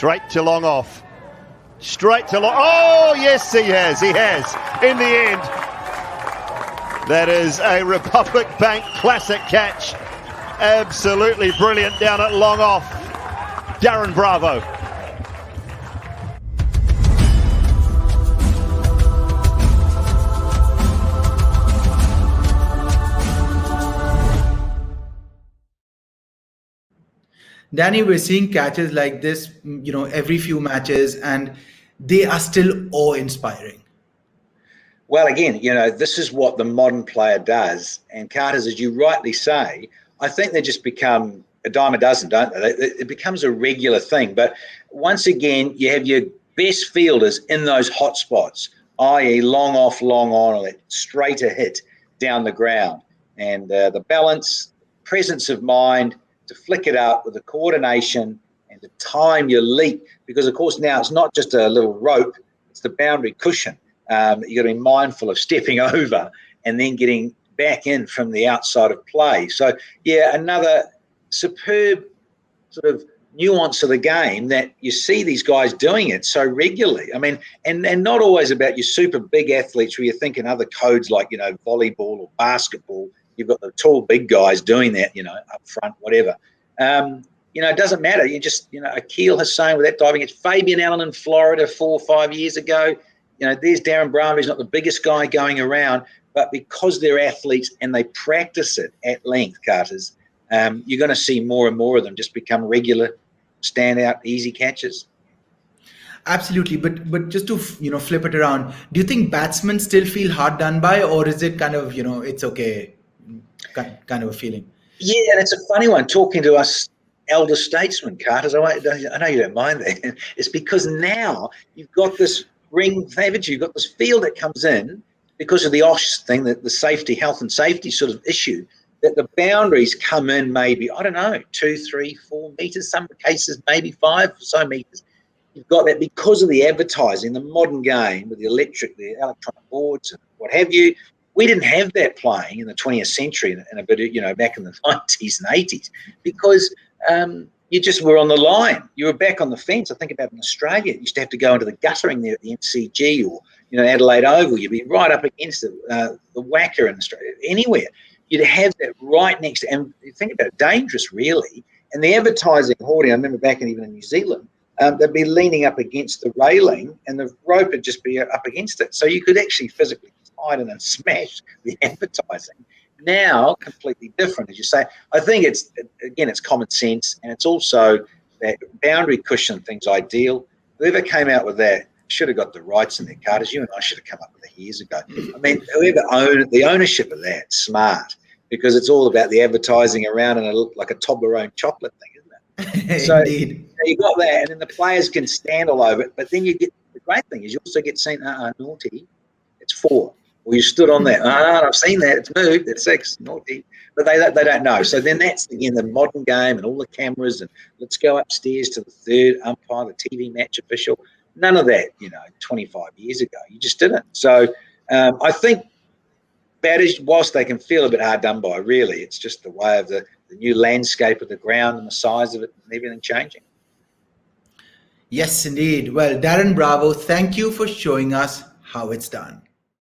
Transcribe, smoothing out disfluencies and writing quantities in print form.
Straight to long off. Straight to long. Oh, yes, he has. He has. In the end. That is a Republic Bank classic catch. Absolutely brilliant down at long off. Darren Bravo. Danny, we're seeing catches like this, every few matches, and they are still awe-inspiring. Well, again, this is what the modern player does. And Carter's, as you rightly say, I think they just become a dime a dozen, don't they? It becomes a regular thing. But once again, you have your best fielders in those hot spots, i.e. long off, long on, or that straighter hit down the ground. And the balance, presence of mind, to flick it up with the coordination and to time your leap, because of course now it's not just a little rope, it's the boundary cushion. You've got to be mindful of stepping over and then getting back in from the outside of play. So yeah, another superb sort of nuance of the game that you see these guys doing it so regularly. I mean, and not always about your super big athletes where you think in other codes like, volleyball or basketball, you've got the tall, big guys doing that, up front, whatever. It doesn't matter. You just, Akil Hussain with that diving. It's Fabian Allen in Florida 4 or 5 years ago. There's Darren Bravo. He's not the biggest guy going around, but because they're athletes and they practice it at length, Carters, you're going to see more and more of them just become regular, standout, easy catches. Absolutely, but just to flip it around, do you think batsmen still feel hard done by, or is it kind of it's okay, kind of a feeling? Yeah, and it's a funny one talking to us elder statesmen, Carters. I know you don't mind that. It's because now you've got this ring, haven't you? You've got this field that comes in because of the OSH thing, the safety, health and safety sort of issue, that the boundaries come in maybe, 2, 3, 4 metres, some cases maybe 5 or so metres. You've got that because of the advertising, the modern game with the electronic boards and what have you. We didn't have that playing in the 20th century and a bit, back in the 90s and 80s because you just were on the line. You were back on the fence. I think about in Australia, you used to have to go into the guttering there at the MCG or, Adelaide Oval. You'd be right up against the whacker in Australia, anywhere. You'd have that right next to, and you think about it, dangerous really. And the advertising hoarding, I remember back even in New Zealand, they'd be leaning up against the railing and the rope would just be up against it. So you could actually physically hide and smash the advertising. Now, completely different, as you say. I think it's common sense, and it's also that boundary cushion thing's ideal. Whoever came out with that should have got the rights in their Carters. You and I should have come up with that years ago. I mean, whoever owned the ownership of that, smart, because it's all about the advertising around and like a Toblerone chocolate thing, isn't it? So you got that, and then the players can stand all over it. But then you get the great thing is you also get seen, naughty, it's 4. Well, you stood on that. I've seen that. It's moved. It's 6. Naughty. But they don't know. So then that's, again, the modern game and all the cameras and let's go upstairs to the third umpire, the TV match official. None of that, 25 years ago. You just didn't. So I think batters, whilst they can feel a bit hard done by, really, it's just the way of the new landscape of the ground and the size of it and everything changing. Yes, indeed. Well, Darren Bravo, thank you for showing us how it's done.